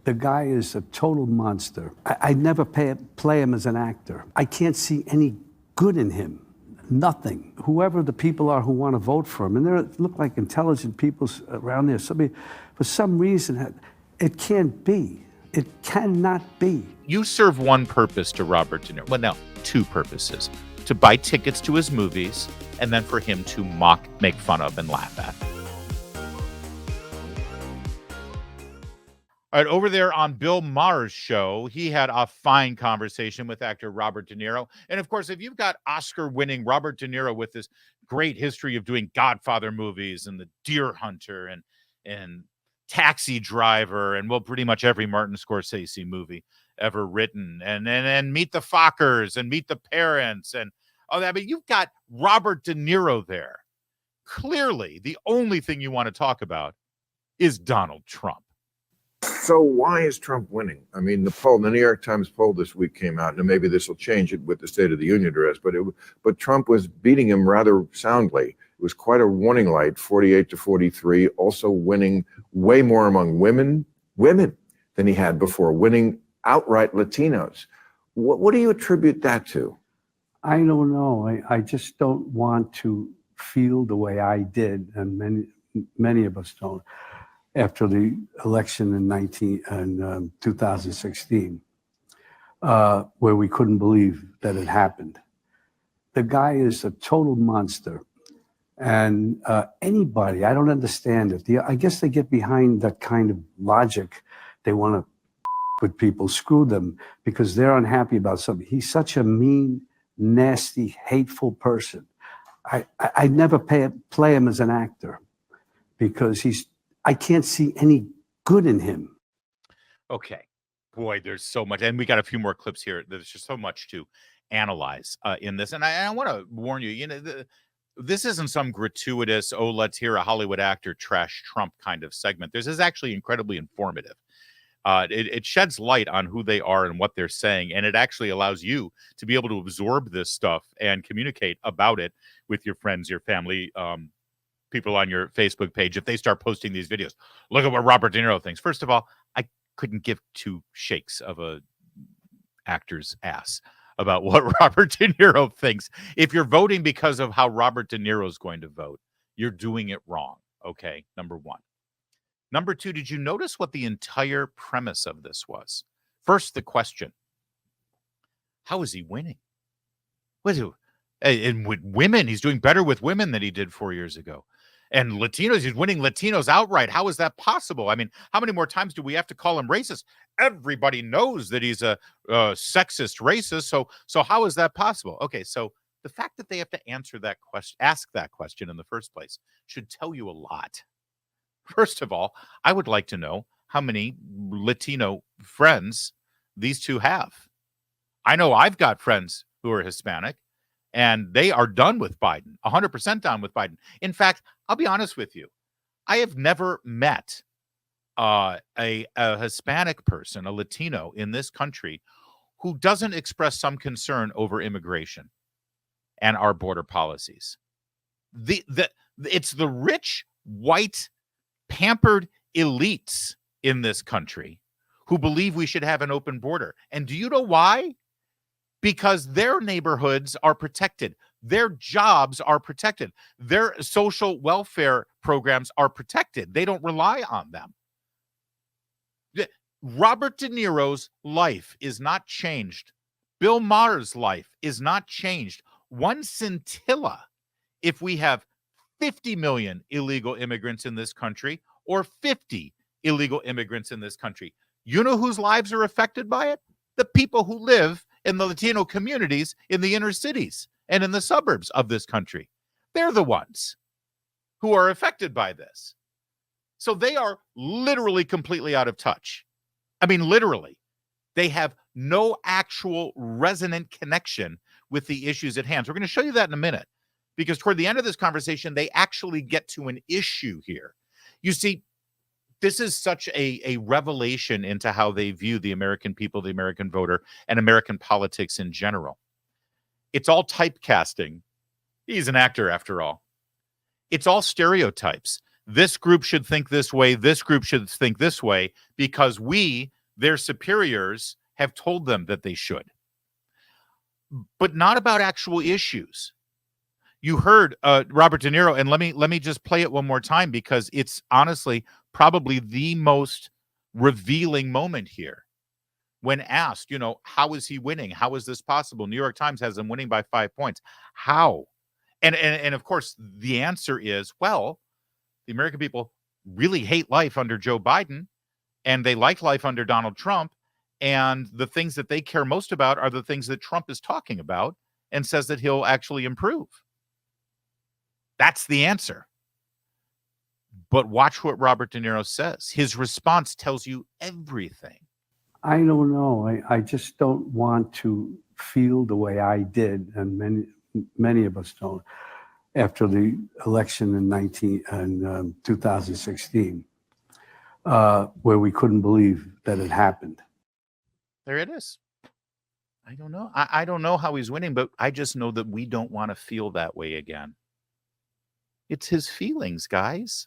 The guy is a total monster. I never play him as an actor. I can't see any good in him. Nothing. Whoever the people are who want to vote for him, and there look like intelligent people around there. Somebody, for some reason, it can't be. It cannot be. You serve one purpose to Robert De Niro. Well, no, two purposes. To buy tickets to his movies, and then for him to mock, make fun of, and laugh at. All right, over there on Bill Maher's show, he had a fine conversation with actor Robert De Niro. And of course, if you've got Oscar-winning Robert De Niro with this great history of doing Godfather movies and The Deer Hunter and Taxi Driver and, well, pretty much every Martin Scorsese movie ever written, and Meet the Fockers and Meet the Parents and all that, but you've got Robert De Niro there. Clearly, the only thing you want to talk about is Donald Trump. So why is Trump winning? I mean, the New York Times poll this week came out, and maybe this will change it with the State of the Union address, but Trump was beating him rather soundly. It was quite a warning light, 48-43, also winning way more among women than he had before, winning outright Latinos. What do you attribute that to? I don't know. I just don't want to feel the way I did, and many of us don't, after the election in 2016, where we couldn't believe that it happened. The guy is a total monster. And anybody, I don't understand it. I guess they get behind that kind of logic. They want to with people, screw them, because they're unhappy about something. He's such a mean, nasty, hateful person. I never play him as an actor because I can't see any good in him. Okay. Boy, there's so much. And we got a few more clips here. There's just so much to analyze in this. And I want to warn you, this isn't some gratuitous, let's hear a Hollywood actor trash Trump kind of segment. This is actually incredibly informative. It sheds light on who they are and what they're saying, and it actually allows you to be able to absorb this stuff and communicate about it with your friends, your family, people on your Facebook page. If they start posting these videos, look at what Robert De Niro thinks. First of all, I couldn't give two shakes of a actor's ass about what Robert De Niro thinks. If you're voting because of how Robert De Niro is going to vote, you're doing it wrong. Okay, number one. Number two, did you notice what the entire premise of this was? First, the question: how is he winning? And with women, he's doing better with women than he did 4 years ago. And Latinos, he's winning Latinos outright. How is that possible? I mean, how many more times do we have to call him racist? Everybody knows that he's a sexist racist. So how is that possible? Okay, so the fact that they have to answer that question, ask that question in the first place, should tell you a lot. First of all, I would like to know how many Latino friends these two have. I know I've got friends who are Hispanic, and they are done with Biden, 100% done with Biden. In fact, I'll be honest with you. I have never met a Hispanic person, a Latino in this country, who doesn't express some concern over immigration and our border policies. It's the rich, white, pampered elites in this country who believe we should have an open border. And do you know why? Because their neighborhoods are protected. Their jobs are protected. Their social welfare programs are protected. They don't rely on them. Robert De Niro's life is not changed. Bill Maher's life is not changed one scintilla if we have 50 million illegal immigrants in this country or 50 illegal immigrants in this country. You know whose lives are affected by it? The people who live in the Latino communities in the inner cities and in the suburbs of this country. They're the ones who are affected by this. So they are literally completely out of touch. I mean, literally. They have no actual resonant connection with the issues at hand. So we're going to show you that in a minute, because toward the end of this conversation, they actually get to an issue here. You see, this is such a revelation into how they view the American people, the American voter, and American politics in general. It's all typecasting. He's an actor, after all. It's all stereotypes. This group should think this way. This group should think this way because we, their superiors have told them that they should, but not about actual issues. You heard Robert De Niro, and let me just play it one more time because it's honestly probably the most revealing moment here. When asked, how is he winning? How is this possible? New York Times has him winning by 5 points. How? And of course, the answer is, well, the American people really hate life under Joe Biden, and they like life under Donald Trump. And the things that they care most about are the things that Trump is talking about and says that he'll actually improve. That's the answer. But watch what Robert De Niro says. His response tells you everything. I don't know. I just don't want to feel the way I did, and many of us don't, after the election in 2016, where we couldn't believe that it happened. There it is. I don't know. I don't know how he's winning, but I just know that we don't want to feel that way again. It's his feelings, guys.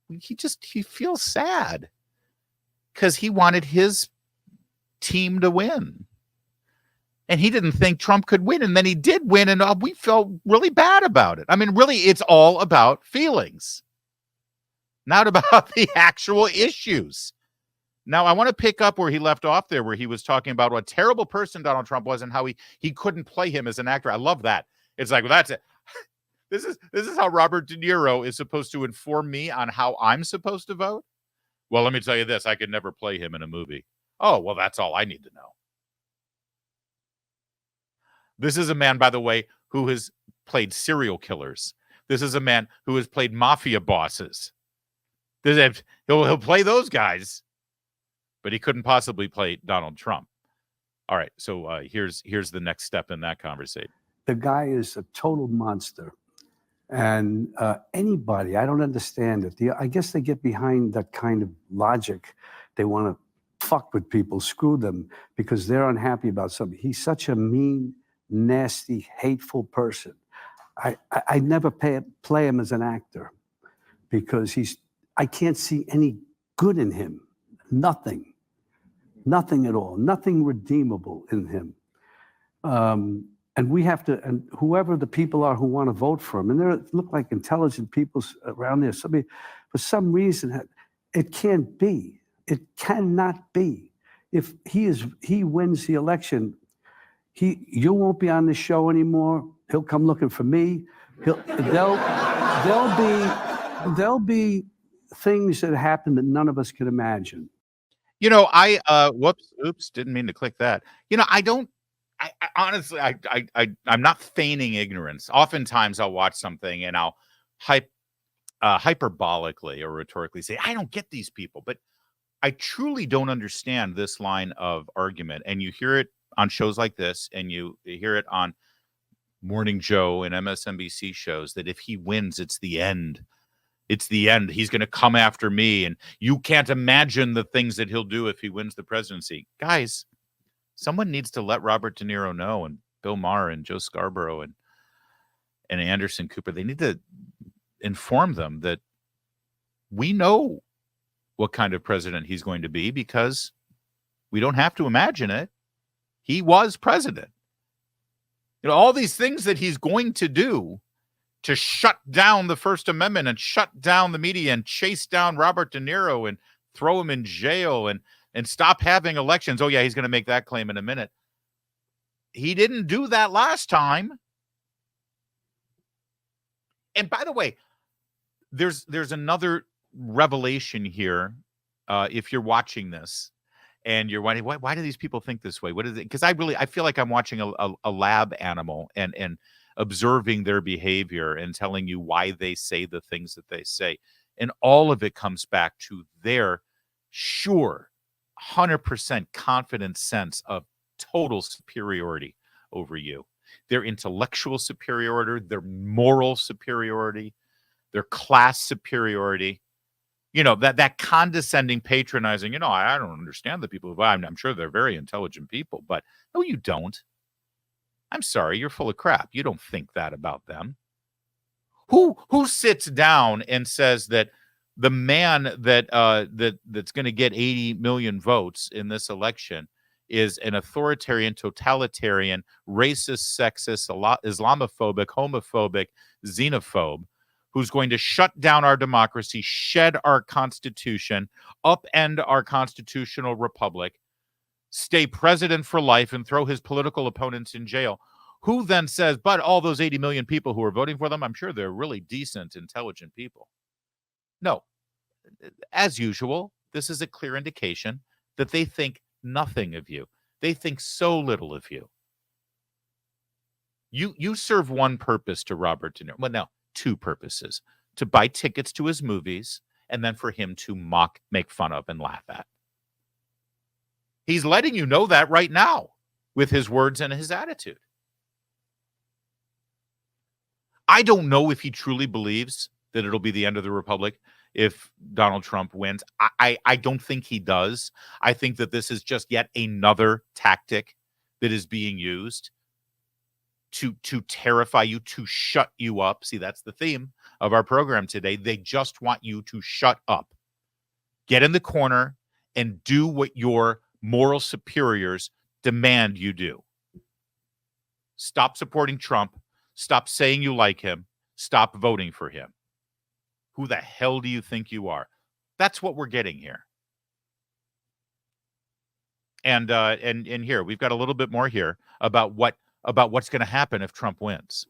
He feels sad because he wanted his team to win. And he didn't think Trump could win. And then he did win. And we felt really bad about it. I mean, really, it's all about feelings, not about the actual issues. Now, I want to pick up where he left off there, where he was talking about what a terrible person Donald Trump was and how he couldn't play him as an actor. I love that. It's like, well, that's it. This is how Robert De Niro is supposed to inform me on how I'm supposed to vote. Well, let me tell you this. I could never play him in a movie. Oh, well, that's all I need to know. This is a man, by the way, who has played serial killers. This is a man who has played mafia bosses. He'll play those guys, but he couldn't possibly play Donald Trump. All right, so here's the next step in that conversation. The guy is a total monster. And anybody, I don't understand it. I guess they get behind that kind of logic. They want to fuck with people, screw them, because they're unhappy about something. He's such a mean, nasty, hateful person. I never play him as an actor because I can't see any good in him. Nothing at all. Nothing redeemable in him. And we have to, and whoever the people are who want to vote for him, and there look like intelligent people around there. For some reason, it can't be. It cannot be. If he wins the election, you won't be on the show anymore. He'll come looking for me. There'll be things that happen that none of us can imagine. Oops, didn't mean to click that. I honestly, I'm not feigning ignorance. Oftentimes I'll watch something and I'll hyperbolically or rhetorically say, I don't get these people, but I truly don't understand this line of argument. And you hear it on shows like this, and you hear it on Morning Joe and MSNBC shows, that if he wins, it's the end. It's the end. He's going to come after me. And you can't imagine the things that he'll do if he wins the presidency. Guys, someone needs to let Robert De Niro know, and Bill Maher and Joe Scarborough and Anderson Cooper. They need to inform them that we know what kind of president he's going to be because we don't have to imagine it. He was president. All these things that he's going to do to shut down the First Amendment and shut down the media and chase down Robert De Niro and throw him in jail and stop having elections. Oh, yeah, he's going to make that claim in a minute. He didn't do that last time. And by the way, there's another revelation here. If you're watching this and you're wondering, why do these people think this way? What is it? Because I feel like I'm watching a lab animal and observing their behavior and telling you why they say the things that they say. And all of it comes back to their sure 100% confident sense of total superiority over you. Their intellectual superiority, their moral superiority, their class superiority. That condescending, patronizing, I don't understand the people. I'm sure they're very intelligent people, but no, you don't. I'm sorry, you're full of crap. You don't think that about them. Who sits down and says that The man that's going to get 80 million votes in this election is an authoritarian, totalitarian, racist, sexist, Islamophobic, homophobic, xenophobe, who's going to shut down our democracy, shed our constitution, upend our constitutional republic, stay president for life, and throw his political opponents in jail. Who then says, but all those 80 million people who are voting for them, I'm sure they're really decent, intelligent people. No. As usual, this is a clear indication that they think nothing of you. They think so little of you. You serve one purpose to Robert De Niro. Well, no, two purposes. To buy tickets to his movies and then for him to mock, make fun of, and laugh at. He's letting you know that right now with his words and his attitude. I don't know if he truly believes that it'll be the end of the republic if Donald Trump wins. I don't think he does. I think that this is just yet another tactic that is being used to terrify you, to shut you up. See, that's the theme of our program today. They just want you to shut up. Get in the corner and do what your moral superiors demand you do. Stop supporting Trump. Stop saying you like him. Stop voting for him. Who the hell do you think you are? That's what we're getting here. And here we've got a little bit more here about what's going to happen if Trump wins.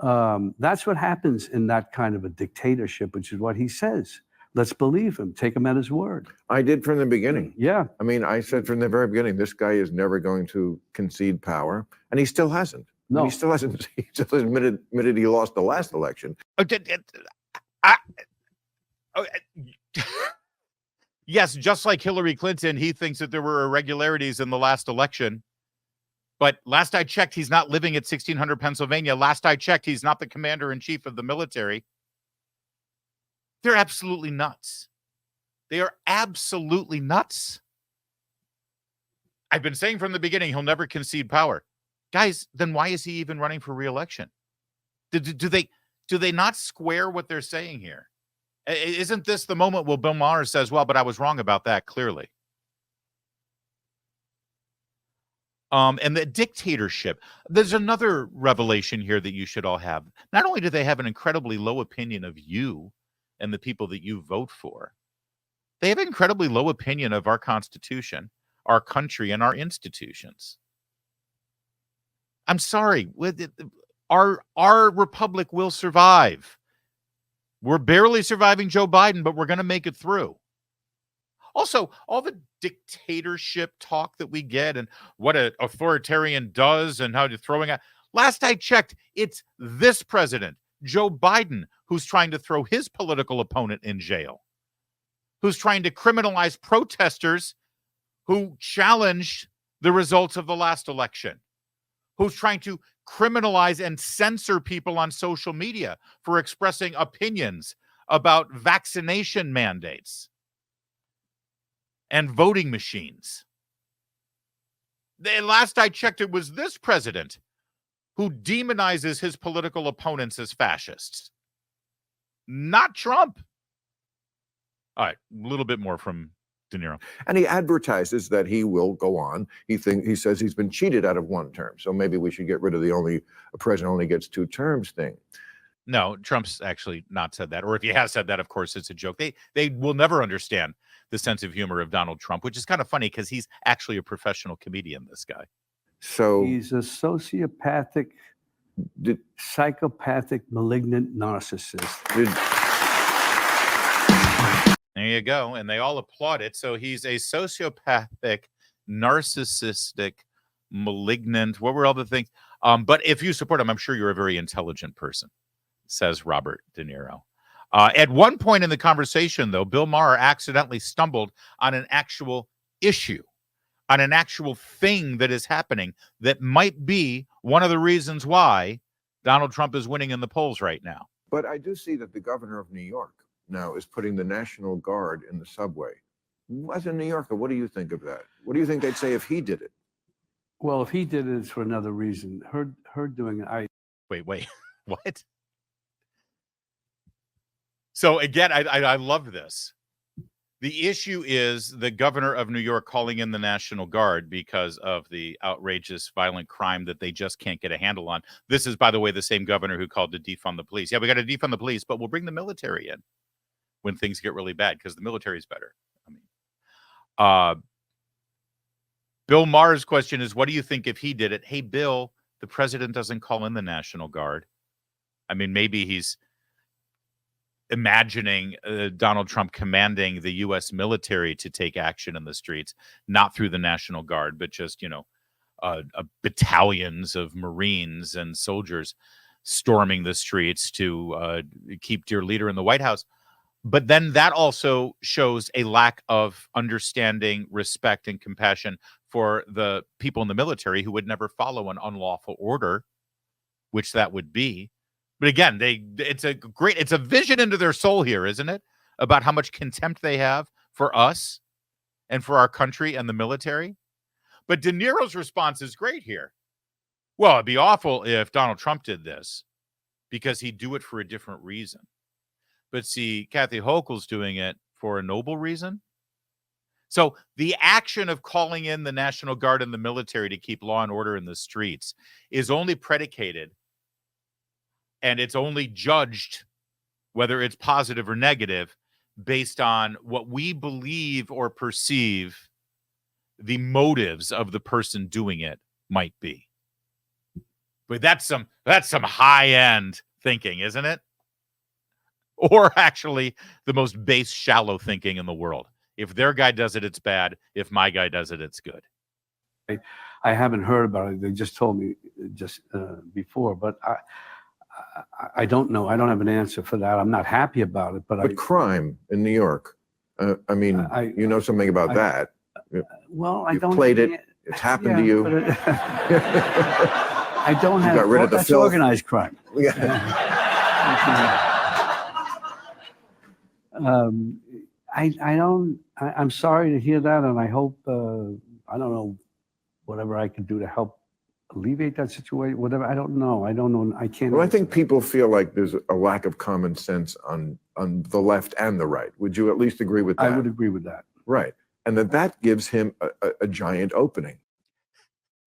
That's what happens in that kind of a dictatorship, which is what he says. Let's believe him. Take him at his word. I did from the beginning. Yeah. I mean, I said from the very beginning, this guy is never going to concede power, and he still hasn't. No. He still hasn't. He still admitted he lost the last election. Yes, just like Hillary Clinton, he thinks that there were irregularities in the last election. But last I checked, he's not living at 1600 Pennsylvania. Last I checked, he's not the commander-in-chief of the military. They're absolutely nuts. They are absolutely nuts. I've been saying from the beginning, he'll never concede power. Guys, then why is he even running for re-election? Do they not square what they're saying here? Isn't this the moment where Bill Maher says, well, but I was wrong about that, clearly? And the dictatorship. There's another revelation here that you should all have. Not only do they have an incredibly low opinion of you and the people that you vote for, they have an incredibly low opinion of our Constitution, our country, and our institutions. I'm sorry. Our republic will survive. We're barely surviving Joe Biden, but we're going to make it through. Also, all the dictatorship talk that we get and what an authoritarian does and how you're throwing out. Last I checked, it's this president, Joe Biden, who's trying to throw his political opponent in jail, who's trying to criminalize protesters who challenged the results of the last election, who's trying to criminalize and censor people on social media for expressing opinions about vaccination mandates and voting machines. Last I checked, it was this president who demonizes his political opponents as fascists, not Trump. All right, a little bit more from De Niro. And he advertises that he will go on. He says he's been cheated out of one term. So maybe we should get rid of a president only gets 2 terms thing. No, Trump's actually not said that. Or if he has said that, of course, it's a joke. They will never understand the sense of humor of Donald Trump, which is kind of funny because he's actually a professional comedian, this guy. So he's a sociopathic, psychopathic, malignant narcissist. There you go. And they all applaud it. So he's a sociopathic, narcissistic, malignant. What were all the things? But if you support him, I'm sure you're a very intelligent person, says Robert De Niro. At one point in the conversation, though, Bill Maher accidentally stumbled on an actual issue, on an actual thing that is happening that might be one of the reasons why Donald Trump is winning in the polls right now. But I do see that the governor of New York now is putting the National Guard in the subway. As a New Yorker, what do you think of that? What do you think they'd say if he did it? Well, if he did it, it's for another reason. Her doing it, Wait, what? So again, I love this. The issue is the governor of New York calling in the National Guard because of the outrageous violent crime that they just can't get a handle on. This is, by the way, the same governor who called to defund the police. Yeah, we got to defund the police, but we'll bring the military in when things get really bad because the military is better. I mean, Bill Maher's question is, what do you think if he did it? Hey, Bill, the president doesn't call in the National Guard. I mean, maybe he's imagining Donald Trump commanding the U.S. military to take action in the streets, not through the National Guard, but just, battalions of Marines and soldiers storming the streets to keep dear leader in the White House. But then that also shows a lack of understanding, respect, and compassion for the people in the military who would never follow an unlawful order, which that would be. But again, it's a vision into their soul here, isn't it? About how much contempt they have for us and for our country and the military. But De Niro's response is great here. Well, it'd be awful if Donald Trump did this because he'd do it for a different reason. But see, Kathy Hochul's doing it for a noble reason. So the action of calling in the National Guard and the military to keep law and order in the streets is only predicated, and it's only judged, whether it's positive or negative, based on what we believe or perceive the motives of the person doing it might be. But that's some high-end thinking, isn't it? Or actually the most base, shallow thinking in the world. If their guy does it, it's bad. If my guy does it, it's good. I haven't heard about it. They just told me before, but I don't know. I don't have an answer for that. I'm not happy about it. But crime in New York. You know something about that. Well, I You've don't. Played it. It's happened to you. I don't have. Got rid of the that's filth. Organized crime. I don't. I'm sorry to hear that, and I hope. I don't know. Whatever I can do to help alleviate that situation. Whatever. I don't know. I can't. Well, I think people feel like there's a lack of common sense on the left and the right. Would you at least agree with that? I would agree with that. Right. And that gives him a giant opening.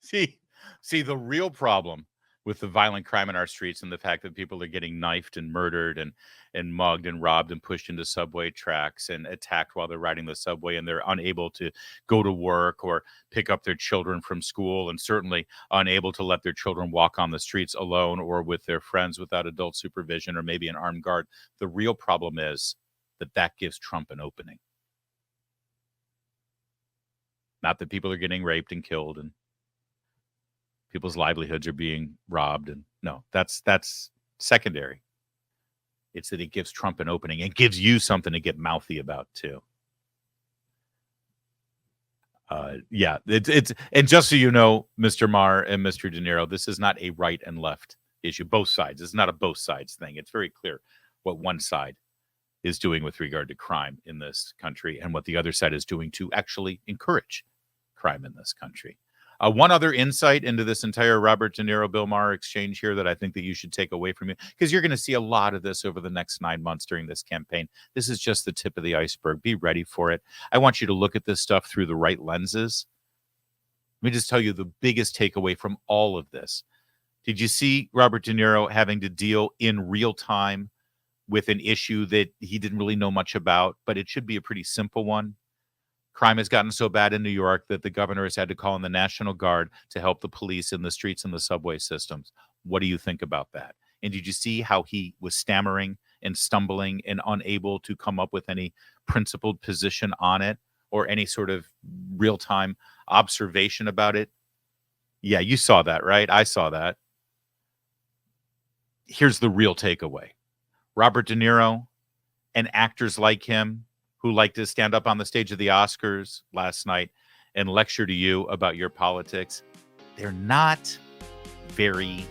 See, the real problem with the violent crime in our streets and the fact that people are getting knifed and murdered and mugged and robbed and pushed into subway tracks and attacked while they're riding the subway, and they're unable to go to work or pick up their children from school, and certainly unable to let their children walk on the streets alone or with their friends without adult supervision or maybe an armed guard. The real problem is that gives Trump an opening. Not that people are getting raped and killed and people's livelihoods are being robbed. And no, that's secondary. It's that it gives Trump an opening and gives you something to get mouthy about too. It's and just so you know, Mr. Maher and Mr. De Niro, this is not a right and left issue. Both sides. It's not a both sides thing. It's very clear what one side is doing with regard to crime in this country and what the other side is doing to actually encourage crime in this country. One other insight into this entire Robert De Niro, Bill Maher exchange here that I think that you should take away from you, because you're going to see a lot of this over the next 9 months during this campaign. This is just the tip of the iceberg. Be ready for it. I want you to look at this stuff through the right lenses. Let me just tell you the biggest takeaway from all of this. Did you see Robert De Niro having to deal in real time with an issue that he didn't really know much about, but it should be a pretty simple one? Crime has gotten so bad in New York that the governor has had to call in the National Guard to help the police in the streets and the subway systems. What do you think about that? And did you see how he was stammering and stumbling and unable to come up with any principled position on it or any sort of real-time observation about it? Yeah, you saw that, right? I saw that. Here's the real takeaway. Robert De Niro and actors like him who like to stand up on the stage of the Oscars last night and lecture to you about your politics, they're not very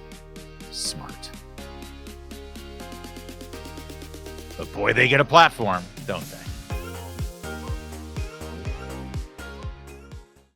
smart. But boy, they get a platform, don't they?